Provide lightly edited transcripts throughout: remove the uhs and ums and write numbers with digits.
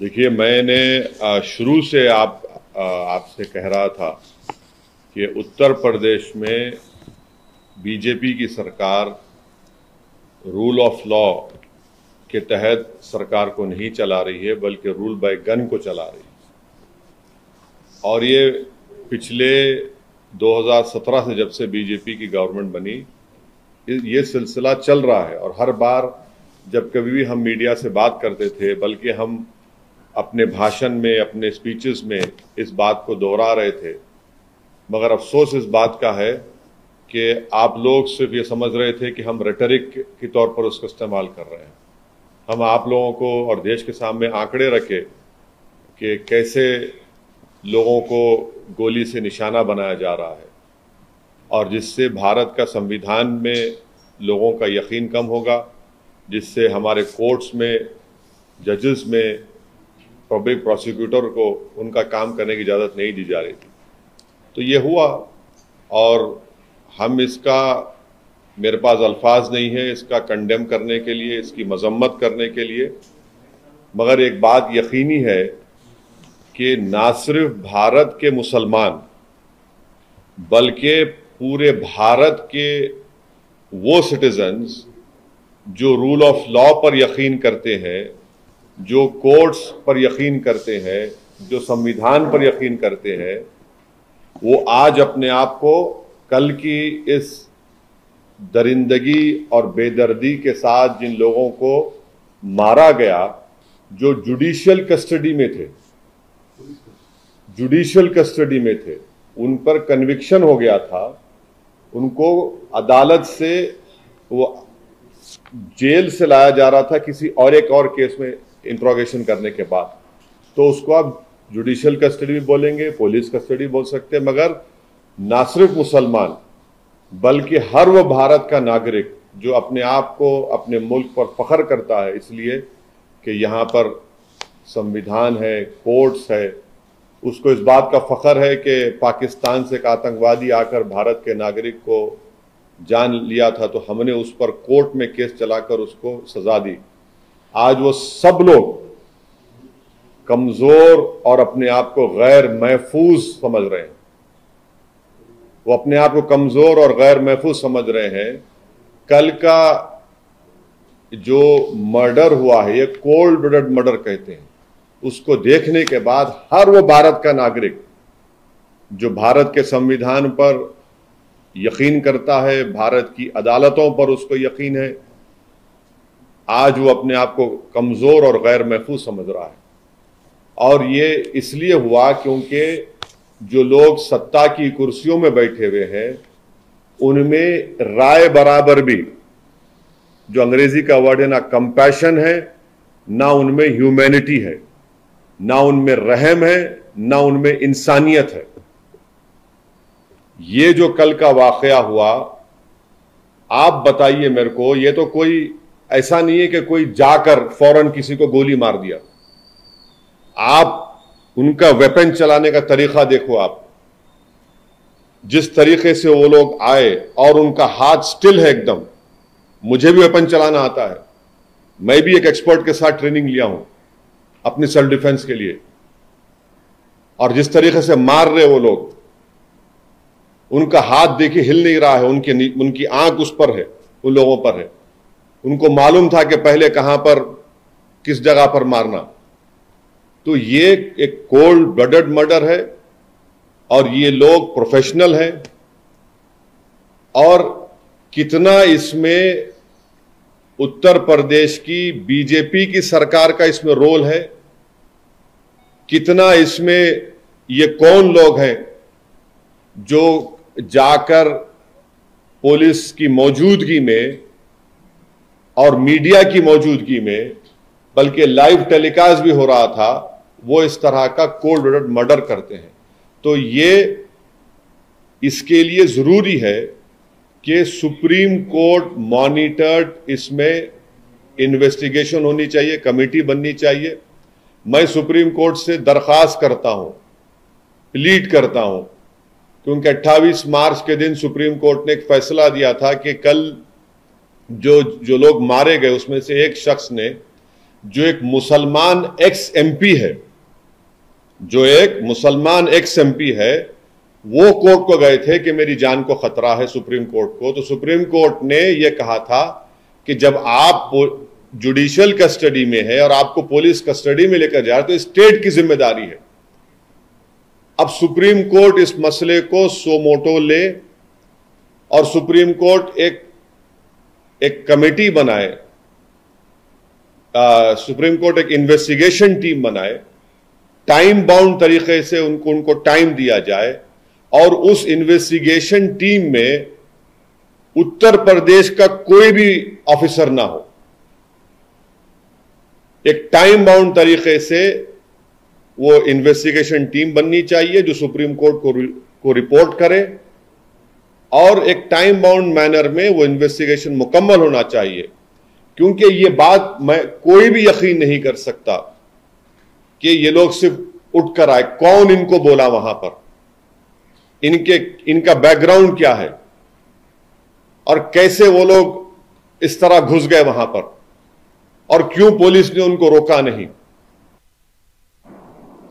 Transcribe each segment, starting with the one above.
देखिए, मैंने शुरू से आपसे कह रहा था कि उत्तर प्रदेश में बीजेपी की सरकार रूल ऑफ लॉ के तहत सरकार को नहीं चला रही है, बल्कि रूल बाय गन को चला रही है। और ये पिछले 2017 से, जब से बीजेपी की गवर्नमेंट बनी, ये सिलसिला चल रहा है। और हर बार जब कभी भी हम मीडिया से बात करते थे, बल्कि हम अपने भाषण में, अपने स्पीचेस में इस बात को दोहरा रहे थे। मगर अफसोस इस बात का है कि आप लोग सिर्फ ये समझ रहे थे कि हम रेटरिक के तौर पर उसका इस्तेमाल कर रहे हैं। हम आप लोगों को और देश के सामने आंकड़े रखे कि कैसे लोगों को गोली से निशाना बनाया जा रहा है, और जिससे भारत का संविधान में लोगों का यकीन कम होगा, जिससे हमारे कोर्ट्स में, जजेस में, पब्लिक प्रोसिक्यूटर को उनका काम करने की इजाज़त नहीं दी जा रही थी। तो ये हुआ, और हम इसका, मेरे पास अल्फाज नहीं है इसका कंडेम करने के लिए, इसकी मजम्मत करने के लिए। मगर एक बात यकीनी है कि ना सिर्फ भारत के मुसलमान, बल्कि पूरे भारत के वो सिटीजन्स जो रूल ऑफ लॉ पर यकीन करते हैं, जो कोर्ट्स पर यकीन करते हैं, जो संविधान पर यकीन करते हैं, वो आज अपने आप को कल की इस दरिंदगी और बेदर्दी के साथ, जिन लोगों को मारा गया, जो जुडिशियल कस्टडी में थे, उन पर कन्विक्शन हो गया था, उनको अदालत से, वो जेल से लाया जा रहा था किसी और एक और केस में इंट्रोगेशन करने के बाद। तो उसको आप जुडिशियल कस्टडी भी बोलेंगे, पुलिस कस्टडी बोल सकते हैं। मगर ना सिर्फ मुसलमान, बल्कि हर वो भारत का नागरिक जो अपने आप को, अपने मुल्क पर फख्र करता है इसलिए कि यहाँ पर संविधान है, कोर्ट्स है, उसको इस बात का फख्र है कि पाकिस्तान से एक आतंकवादी आकर भारत के नागरिक को जान लिया था, तो हमने उस पर कोर्ट में केस चलाकर उसको सजा दी। आज वो सब लोग कमजोर और अपने आप को गैर महफूज समझ रहे हैं। वो अपने आप को कमजोर और गैर महफूज समझ रहे हैं। कल का जो मर्डर हुआ है, ये कोल्ड ब्लडेड मर्डर कहते हैं, उसको देखने के बाद हर वो भारत का नागरिक जो भारत के संविधान पर यकीन करता है, भारत की अदालतों पर उसको यकीन है, आज वो अपने आप को कमजोर और गैर महफूज समझ रहा है। और ये इसलिए हुआ क्योंकि जो लोग सत्ता की कुर्सियों में बैठे हुए हैं, उनमें राय बराबर भी, जो अंग्रेजी का वर्ड है, ना कंपैशन है, ना उनमें ह्यूमैनिटी है, ना उनमें रहम है, ना उनमें इंसानियत है। ये जो कल का वाकया हुआ, आप बताइए मेरे को, ये तो कोई ऐसा नहीं है कि कोई जाकर फौरन किसी को गोली मार दिया। आप उनका वेपन चलाने का तरीका देखो। आप जिस तरीके से वो लोग आए, और उनका हाथ स्टिल है एकदम। मुझे भी वेपन चलाना आता है, मैं भी एक एक्सपर्ट के साथ ट्रेनिंग लिया हूं अपनी सेल्फ डिफेंस के लिए। और जिस तरीके से मार रहे वो लोग, उनका हाथ देखिए हिल नहीं रहा है, उनकी आंख उस पर है, उन लोगों पर है। उनको मालूम था कि पहले कहां पर, किस जगह पर मारना। तो ये एक कोल्ड ब्लडेड मर्डर है, और ये लोग प्रोफेशनल हैं। और कितना इसमें उत्तर प्रदेश की बीजेपी की सरकार का इसमें रोल है, कितना इसमें ये कौन लोग हैं जो जाकर पुलिस की मौजूदगी में और मीडिया की मौजूदगी में, बल्कि लाइव टेलीकास्ट भी हो रहा था, वो इस तरह का कोल्ड ब्लडेड मर्डर करते हैं। तो ये इसके लिए जरूरी है कि सुप्रीम कोर्ट मॉनिटर्ड इसमें इन्वेस्टिगेशन होनी चाहिए, कमेटी बननी चाहिए। मैं सुप्रीम कोर्ट से दरख्वास्त करता हूं, प्लीड करता हूं, क्योंकि 28 मार्च के दिन सुप्रीम कोर्ट ने एक फैसला दिया था कि कल जो लोग मारे गए, उसमें से एक शख्स ने जो एक मुसलमान एक्स एमपी है, जो एक मुसलमान एक्स एमपी है, वो कोर्ट को गए थे कि मेरी जान को खतरा है, सुप्रीम कोर्ट को। तो सुप्रीम कोर्ट ने यह कहा था कि जब आप जुडिशियल कस्टडी में है और आपको पुलिस कस्टडी में लेकर जा रहे तो स्टेट की जिम्मेदारी है। अब सुप्रीम कोर्ट इस मसले को सो मोटो ले और सुप्रीम कोर्ट एक कमेटी बनाए, सुप्रीम कोर्ट एक इन्वेस्टिगेशन टीम बनाए, टाइम बाउंड तरीके से उनको टाइम दिया जाए और उस इन्वेस्टिगेशन टीम में उत्तर प्रदेश का कोई भी ऑफिसर ना हो। एक टाइम बाउंड तरीके से वो इन्वेस्टिगेशन टीम बननी चाहिए जो सुप्रीम कोर्ट को रिपोर्ट करे और एक टाइम बाउंड मैनर में वो इन्वेस्टिगेशन मुकम्मल होना चाहिए। क्योंकि ये बात मैं कोई भी यकीन नहीं कर सकता कि ये लोग सिर्फ उठकर आए, कौन इनको बोला वहां पर, इनका बैकग्राउंड क्या है और कैसे वो लोग इस तरह घुस गए वहां पर और क्यों पुलिस ने उनको रोका नहीं।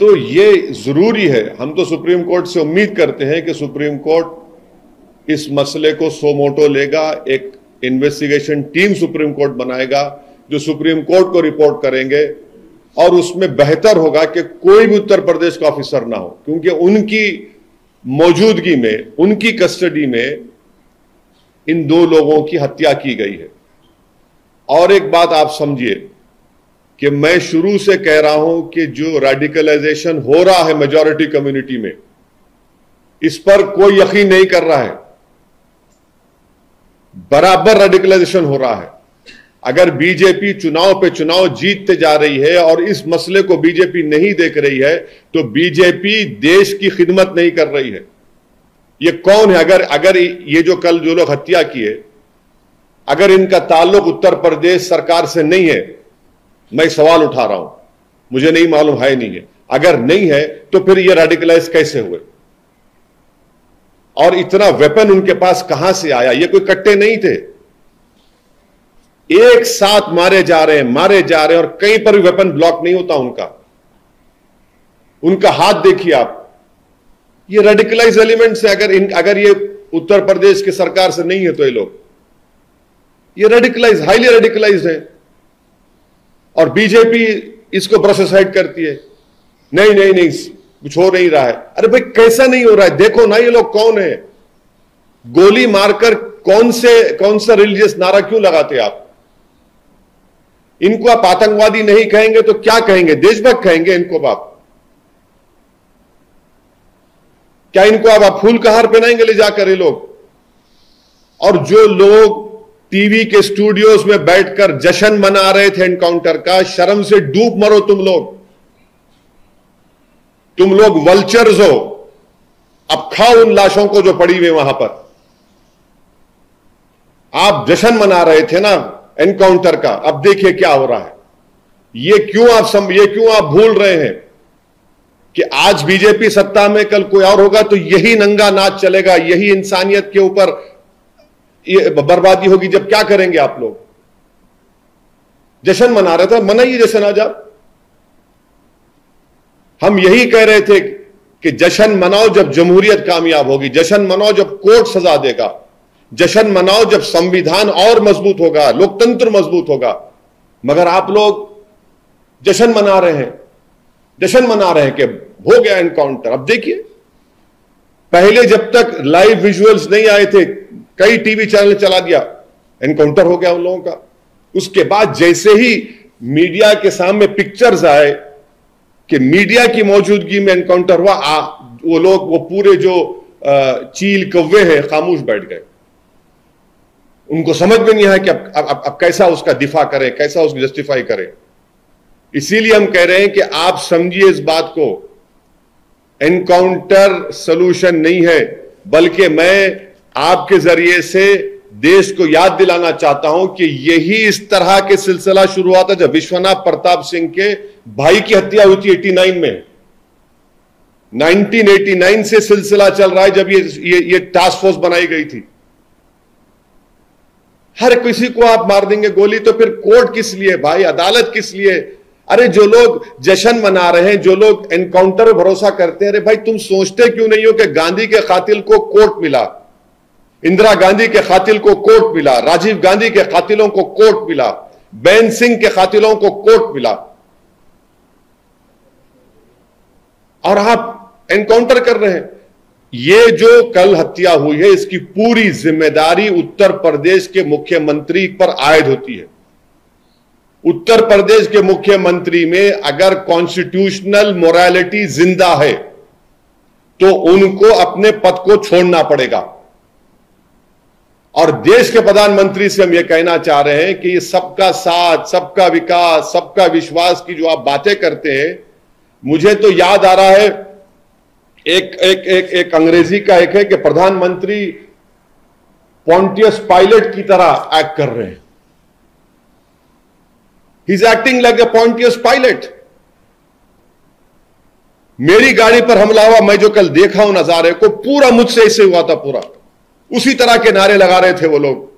तो ये जरूरी है, हम तो सुप्रीम कोर्ट से उम्मीद करते हैं कि सुप्रीम कोर्ट इस मसले को सो मोटो लेगा, एक इन्वेस्टिगेशन टीम सुप्रीम कोर्ट बनाएगा जो सुप्रीम कोर्ट को रिपोर्ट करेंगे और उसमें बेहतर होगा कि कोई भी उत्तर प्रदेश का ऑफिसर ना हो, क्योंकि उनकी मौजूदगी में, उनकी कस्टडी में इन दो लोगों की हत्या की गई है। और एक बात आप समझिए कि मैं शुरू से कह रहा हूं कि जो रेडिकलाइजेशन हो रहा है मेजॉरिटी कम्युनिटी में, इस पर कोई यकीन नहीं कर रहा है। बराबर रेडिकलाइजेशन हो रहा है। अगर बीजेपी चुनाव पे चुनाव जीतते जा रही है और इस मसले को बीजेपी नहीं देख रही है तो बीजेपी देश की खिदमत नहीं कर रही है। ये कौन है? अगर ये जो कल जो लोग हत्या किए, अगर इनका ताल्लुक उत्तर प्रदेश सरकार से नहीं है, मैं सवाल उठा रहा हूं, मुझे नहीं मालूम है नहीं है, अगर नहीं है तो फिर ये रेडिकलाइज कैसे हुए और इतना वेपन उनके पास कहां से आया? ये कोई कट्टे नहीं थे, एक साथ मारे जा रहे हैं और कहीं पर भी वेपन ब्लॉक नहीं होता उनका हाथ देखिए आप। ये रेडिकलाइज एलिमेंट्स है। अगर ये उत्तर प्रदेश की सरकार से नहीं है तो ये रेडिकलाइज, हाईली रेडिकलाइज है और बीजेपी इसको ब्रशसाइड करती है। नहीं कुछ हो नहीं रहा है। अरे भाई कैसा नहीं हो रहा है? देखो ना ये लोग कौन है। गोली मारकर कौन सा रिलीजियस नारा क्यों लगाते आप? इनको आप आतंकवादी नहीं कहेंगे तो क्या कहेंगे? देशभक्त कहेंगे इनको आप? क्या इनको आप फूल का हार पहनाएंगे ले जाकर ये लोग? और जो लोग टीवी के स्टूडियोज में बैठकर जश्न मना रहे थे एनकाउंटर का, शर्म से डूब मरो तुम लोग वल्चर्स हो। अब खाओ उन लाशों को जो पड़ी हुई वहां पर। आप जश्न मना रहे थे ना एनकाउंटर का, अब देखिए क्या हो रहा है। ये क्यों आप भूल रहे हैं कि आज बीजेपी सत्ता में, कल कोई और होगा तो यही नंगा नाच चलेगा, यही इंसानियत के ऊपर ये बर्बादी होगी। जब क्या करेंगे आप लोग? जश्न मना रहे थे, मनाइए जश्न आज आप। हम यही कह रहे थे कि जश्न मनाओ जब जमहूरियत कामयाब होगी, जश्न मनाओ जब कोर्ट सजा देगा, जश्न मनाओ जब संविधान और मजबूत होगा, लोकतंत्र मजबूत होगा। मगर आप लोग जश्न मना रहे हैं कि हो गया एनकाउंटर। अब देखिए, पहले जब तक लाइव विजुअल्स नहीं आए थे, कई टीवी चैनल चला दिया, एनकाउंटर हो गया उन लोगों का। उसके बाद जैसे ही मीडिया के सामने पिक्चर्स आए कि मीडिया की मौजूदगी में एनकाउंटर हुआ, वो लोग, वो पूरे जो चील कौवे हैं, खामोश बैठ गए। उनको समझ में नहीं आया कि अब कैसा उसका दिफा करें, कैसा उसको जस्टिफाई करें। इसीलिए हम कह रहे हैं कि आप समझिए इस बात को, एनकाउंटर सॉल्यूशन नहीं है, बल्कि मैं आपके जरिए से देश को याद दिलाना चाहता हूं कि यही इस तरह के सिलसिला शुरू हुआ था जब विश्वनाथ प्रताप सिंह के भाई की हत्या हुई थी 89 में। 1989 से सिलसिला चल रहा है जब ये टास्क फोर्स बनाई गई थी। हर किसी को आप मार देंगे गोली, तो फिर कोर्ट किस लिए भाई, अदालत किस लिए? अरे जो लोग जश्न मना रहे हैं, जो लोग एनकाउंटर पर भरोसा करते हैं, अरे भाई तुम सोचते क्यों नहीं हो कि गांधी के कातिल को कोर्ट मिला, इंदिरा गांधी के कातिल को कोर्ट मिला, राजीव गांधी के कातिलों को कोर्ट मिला, बेन सिंह के कातिलों को कोर्ट मिला, और आप एनकाउंटर कर रहे हैं। ये जो कल हत्या हुई है, इसकी पूरी जिम्मेदारी उत्तर प्रदेश के मुख्यमंत्री पर आयद होती है। उत्तर प्रदेश के मुख्यमंत्री में अगर कॉन्स्टिट्यूशनल मोरालिटी जिंदा है तो उनको अपने पद को छोड़ना पड़ेगा। और देश के प्रधानमंत्री से हम यह कहना चाह रहे हैं कि ये सबका साथ, सबका विकास, सबका विश्वास की जो आप बातें करते हैं, मुझे तो याद आ रहा है एक अंग्रेजी का एक है कि प्रधानमंत्री पॉन्टियस पायलट की तरह एक्ट कर रहे हैं। He is acting like a Pontius Pilate. मेरी गाड़ी पर हमला हुआ, मैं जो कल देखा हूं नजारे को, पूरा मुझसे ऐसे हुआ था, पूरा उसी तरह के नारे लगा रहे थे वो लोग,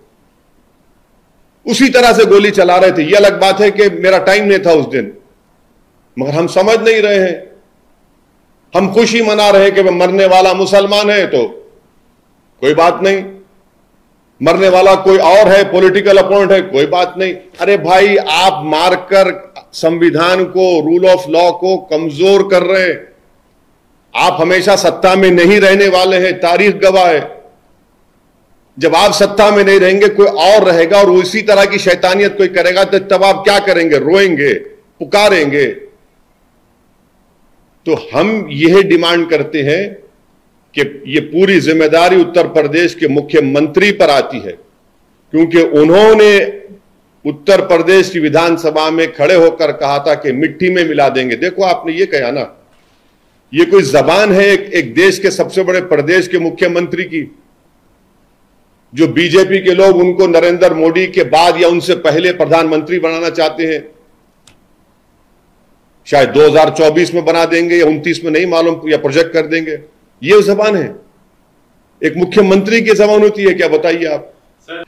उसी तरह से गोली चला रहे थे। यह अलग बात है कि मेरा टाइम नहीं था उस दिन, मगर हम समझ नहीं रहे हैं। हम खुशी मना रहे हैं कि मरने वाला मुसलमान है तो कोई बात नहीं, मरने वाला कोई और है, पॉलिटिकल अपोनेंट है, कोई बात नहीं। अरे भाई आप मारकर संविधान को, रूल ऑफ लॉ को कमजोर कर रहे हैं। आप हमेशा सत्ता में नहीं रहने वाले हैं, तारीख गवाह है। जब आप सत्ता में नहीं रहेंगे कोई और रहेगा और उसी तरह की शैतानियत कोई करेगा, तो तब आप क्या करेंगे? रोएंगे, पुकारेंगे। तो हम यह डिमांड करते हैं कि यह पूरी जिम्मेदारी उत्तर प्रदेश के मुख्यमंत्री पर आती है, क्योंकि उन्होंने उत्तर प्रदेश की विधानसभा में खड़े होकर कहा था कि मिट्टी में मिला देंगे। देखो आपने ये कहा ना, ये कोई जबान है एक देश के सबसे बड़े प्रदेश के मुख्यमंत्री की, जो बीजेपी के लोग उनको नरेंद्र मोदी के बाद या उनसे पहले प्रधानमंत्री बनाना चाहते हैं। शायद 2024 में बना देंगे या 29 में, नहीं मालूम, या प्रोजेक्ट कर देंगे। ये जबान है, एक मुख्यमंत्री की जबान होती है क्या? बताइए आप।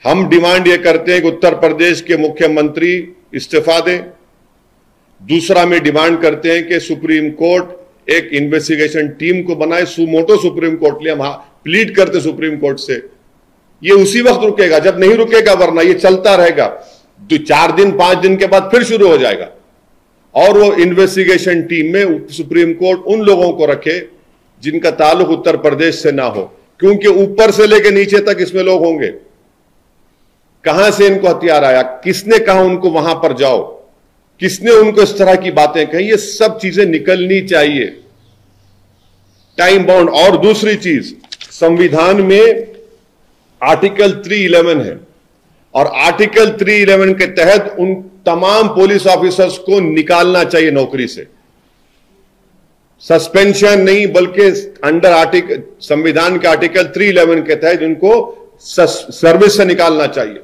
हम डिमांड ये करते हैं कि उत्तर प्रदेश के मुख्यमंत्री इस्तीफा दें। दूसरा में डिमांड करते हैं कि सुप्रीम कोर्ट एक इन्वेस्टिगेशन टीम को बनाए, सुमोटो सुप्रीम कोर्ट लिए हम प्लीड करते सुप्रीम कोर्ट से। ये उसी वक्त रुकेगा जब नहीं रुकेगा, वरना ये चलता रहेगा। 4 दिन 5 दिन के बाद फिर शुरू हो जाएगा। और वो इन्वेस्टिगेशन टीम में सुप्रीम कोर्ट उन लोगों को रखे जिनका ताल्लुक उत्तर प्रदेश से ना हो, क्योंकि ऊपर से लेकर नीचे तक इसमें लोग होंगे। कहां से इनको हथियार आया, किसने कहा उनको वहां पर जाओ, किसने उनको इस तरह की बातें कही, ये सब चीजें निकलनी चाहिए, टाइम बाउंड। और दूसरी चीज, संविधान में आर्टिकल 311 है, और आर्टिकल 311 के तहत उन तमाम पुलिस ऑफिसर्स को निकालना चाहिए नौकरी से। सस्पेंशन नहीं, बल्कि अंडर संविधान के आर्टिकल 311 के तहत उनको सर्विस से निकालना चाहिए।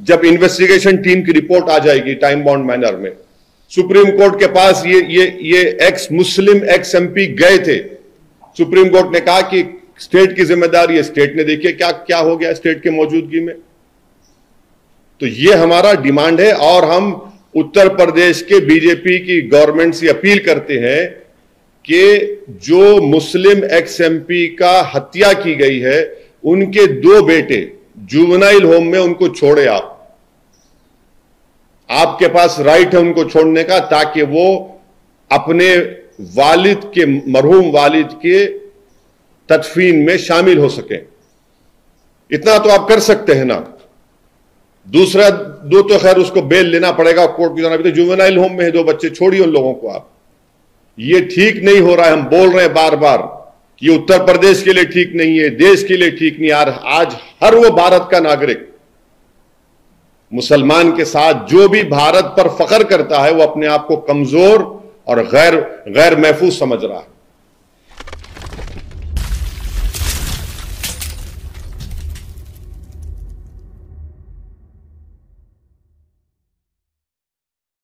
जब इन्वेस्टिगेशन टीम की रिपोर्ट आ जाएगी टाइम बाउंड मैनर में, सुप्रीम कोर्ट के पास ये एक्स मुस्लिम एक्स एमपी गए थे। सुप्रीम कोर्ट ने कहा कि स्टेट की जिम्मेदारी है, स्टेट ने देखिए क्या क्या हो गया स्टेट के मौजूदगी में। तो ये हमारा डिमांड है, और हम उत्तर प्रदेश के बीजेपी की गवर्नमेंट से अपील करते हैं कि जो मुस्लिम एक्स एमपी का हत्या की गई है, उनके 2 बेटे जुवेनाइल होम में, उनको छोड़े आप। आपके पास राइट है उनको छोड़ने का, ताकि वो अपने वालिद के, मरहूम वालिद के तदफीन में शामिल हो सके। इतना तो आप कर सकते हैं ना। दूसरा 2 तो खैर उसको बेल लेना पड़ेगा कोर्ट की जाना, भी तो जुवेनाइल होम में है 2 बच्चे, छोड़िए उन लोगों को आप। ये ठीक नहीं हो रहा है। हम बोल रहे हैं बार बार कि ये उत्तर प्रदेश के लिए ठीक नहीं है, देश के लिए ठीक नहीं। आज हर वो भारत का नागरिक, मुसलमान के साथ जो भी भारत पर फख्र करता है, वो अपने आप को कमजोर और गैर महफूज समझ रहा है।